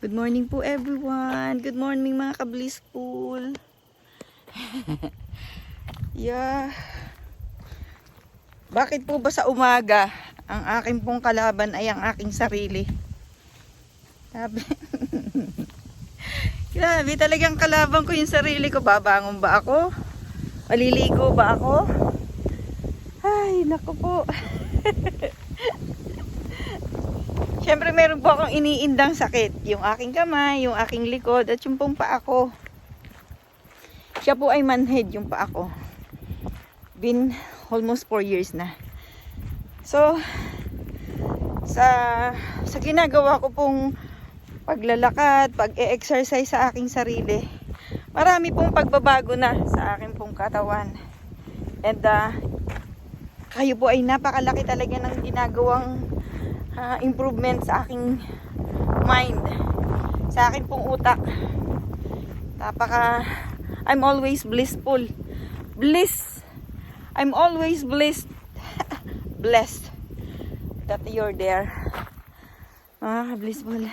Good morning po everyone. Good morning mga ka-blissful. Yeah. Bakit po ba sa umaga ang aking pong kalaban ay ang aking sarili? Grabe. Grabe talagang kalaban ko yung sarili ko. Babangon ba ako? Maliligo ba ako? Ay, naku po. Siyempre meron po akong iniindang sakit. Yung aking kamay, yung aking likod, at yung pong paa ko. Siya po ay manhead yung paa ko. Been almost 4 years na. So, sa ginagawa ko pong paglalakad, pag-e-exercise sa aking sarili, marami pong pagbabago na sa aking pong katawan. And kayo po ay napakalaki talaga ng ginagawang improvement sa aking mind, sa aking pong utak. I'm always blissful. I'm always blessed. Blessed that you're there. Blissful.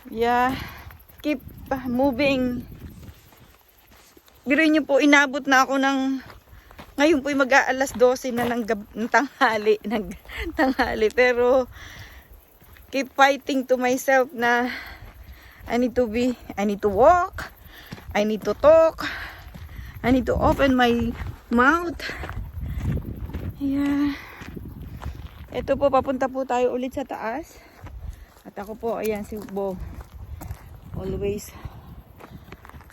Yeah, keep moving. Biruin niyo po, inabot na ako ng ngayon po mag-aalas 12 na ng tanghali, pero keep fighting to myself na I need to walk, I need to talk, I need to open my mouth. Yeah. Ito po, papunta po tayo ulit sa taas. At ako po, ayan si Bo. Always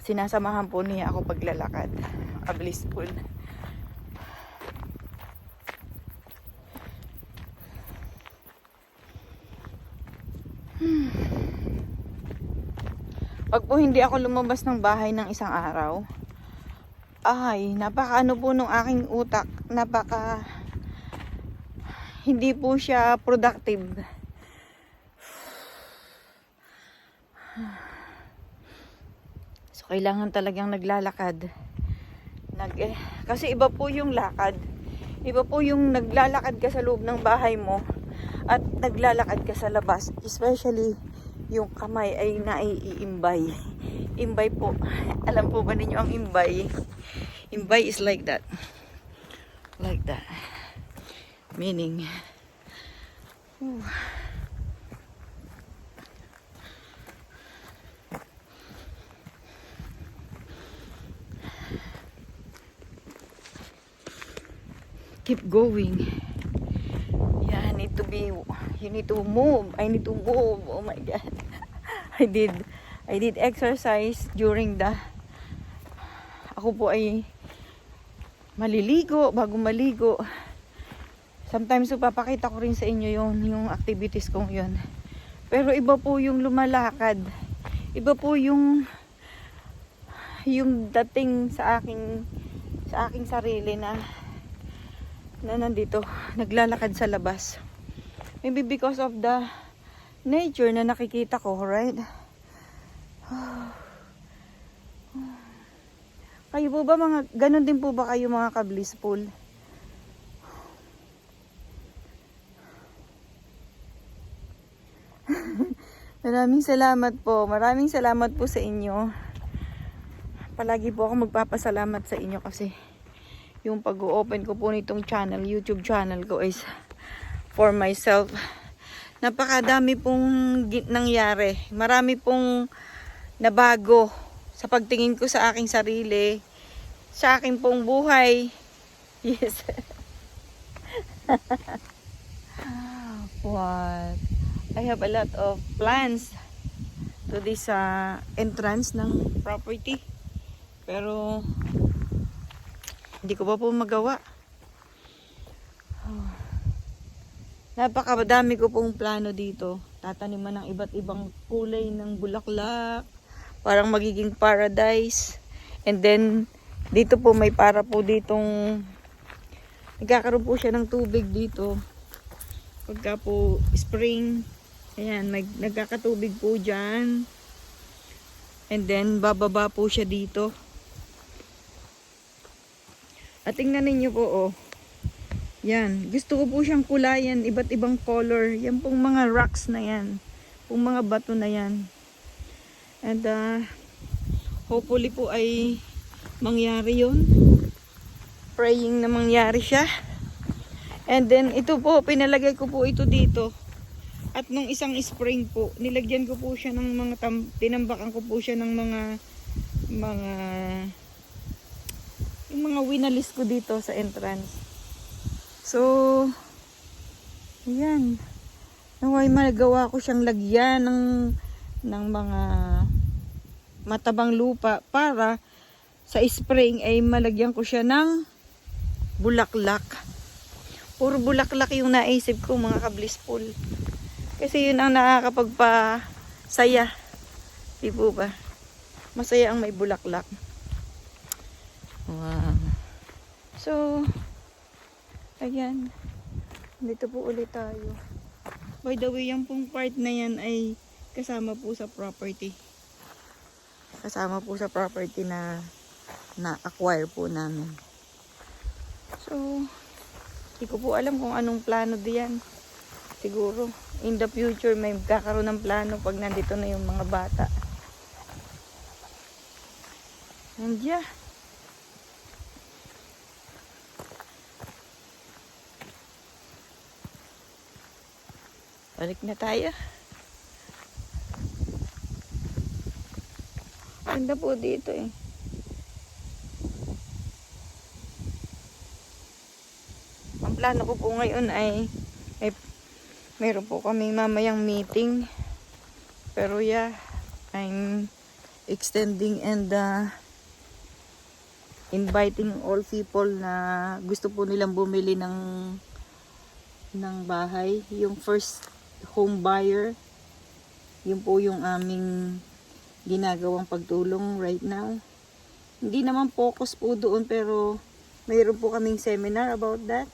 sinasamahan po niya ako paglalakad. Blissful. Pag po hindi ako lumabas ng bahay ng isang araw, ay napaka po nung aking utak, hindi po siya productive. So kailangan talagang naglalakad. Kasi iba po yung lakad. Iba po yung naglalakad ka sa loob ng bahay mo at naglalakad ka sa labas, especially yung kamay ay naiiimbay. Imbay po. Alam po ba ninyo ang imbay? Imbay is like that. Like that. Meaning, keep going. Yeah, you need to move. I need to move. Oh my God. I did exercise during ako po ay maliligo, bago maligo. Sometimes papakita ko rin sa inyo yung activities kong yun. Pero iba po yung lumalakad. Iba po yung dating sa aking sarili na nandito, naglalakad sa labas. Maybe because of the nature na nakikita ko, right? Kayo po ba ganun din po ba kayo mga ka-blissful? Maraming salamat po sa inyo. Palagi po ako magpapasalamat sa inyo kasi yung pag-open ko po nitong YouTube channel ko is for myself. Napakadami pong nangyari. Marami pong nabago sa pagtingin ko sa aking sarili, sa aking pong buhay. Yes. What? I have a lot of plans to this entrance ng property. Pero hindi ko pa po magawa. Napakadami ko pong plano dito. Tataniman ng iba't ibang kulay ng bulaklak. Parang magiging paradise. And then, dito po may para po ditong nagkakaroon po siya ng tubig dito. Pagka po spring, ayan, nagkakatubig po dyan. And then, bababa po siya dito. At tingnan ninyo po, oh. Yan. Gusto ko po siyang kulayan. Iba't ibang color. Yan pong mga rocks na yan. Pong mga bato na yan. And hopefully po ay mangyari yun. Praying na mangyari siya. And then ito po, pinalagay ko po ito dito. At nung isang spring po, nilagyan ko po siya ng mga tinambakan ko po siya ng yung mga winalis ko dito sa entrance. So, ayan. Naway magawa ko siyang lagyan ng mga matabang lupa para sa spring ay malagyan ko siya ng bulaklak. Puro bulaklak yung naisip ko, mga ka-blissful. Kasi yun ang nakakapagpasaya. Di po ba? Masaya ang may bulaklak. Wow. So, ayan. Dito po ulit tayo. By the way, yung pong part na yan ay kasama po sa property. Kasama po sa property na na-acquire po namin. So, hindi ko po alam kung anong plano diyan. Siguro, in the future, may magkakaroon ng plano pag nandito na yung mga bata. And yeah. Balik na tayo. Ganda po dito eh. Ang plano ko po ngayon ay meron po kami mamayang meeting. Pero yeah, I'm extending and inviting all people na gusto po nilang bumili ng bahay. Yung first home buyer, yun po yung aming ginagawang pagtulong right now. Hindi naman focus po doon, pero mayroon po kaming seminar about that.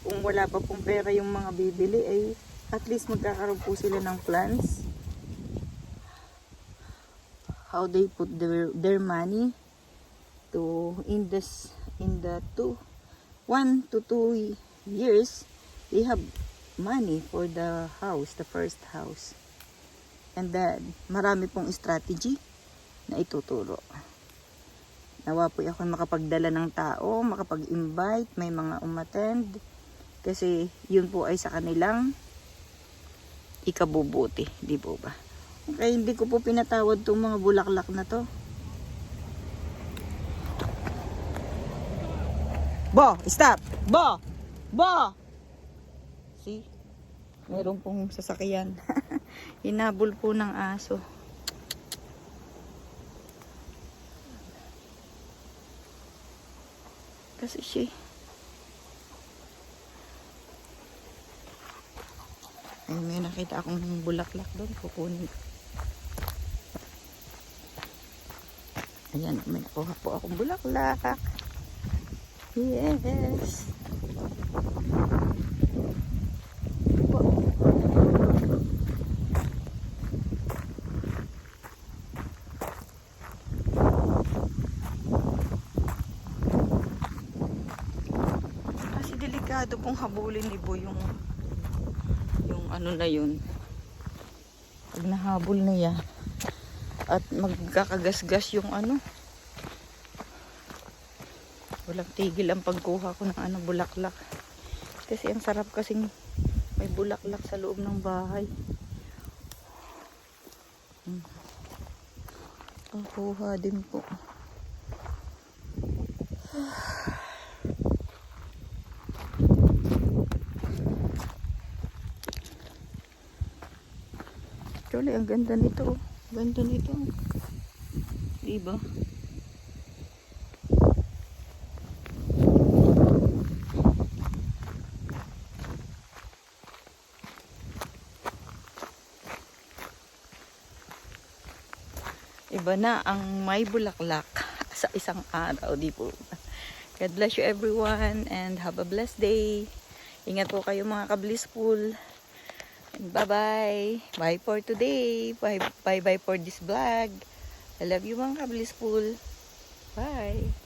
Kung wala pa pong pera yung mga bibili, ay at least magkakaroon po sila ng plans. How they put their money to in the 1 to 2 years, they have money for the house, the first house. And then, marami pong strategy na ituturo. Nawa po ako makapagdala ng tao, makapag-invite, may mga umattend. Kasi yun po ay sa kanilang ikabubuti, di po ba? Okay, hindi ko po pinatawad itong mga bulaklak na to. Bo, stop! Bo! Bo! See? Meron pong sasakyan. Hinabol po ng aso. Kasi siya. Ay, may nakita akong bulaklak doon. Kukunin. Ayan, may nakuha po akong bulaklak. Yes. Kasi delikado pong habulin ni Bo yung ano na yun. Pag nahabol na yan at magkakagasgas yung ano, walang tigil ang pagkuha ko ng bulaklak. Kasi ang sarap kasing may bulaklak sa loob ng bahay. Pagkuha din po. Actually, ang ganda nito. Ganda nito. Diba? Iba na ang may bulaklak sa isang araw, di po. God bless you everyone and have a blessed day. Ingat po kayo mga ka-blissful. And bye-bye. Bye for today. Bye-bye for this vlog. I love you mga ka-blissful. Bye.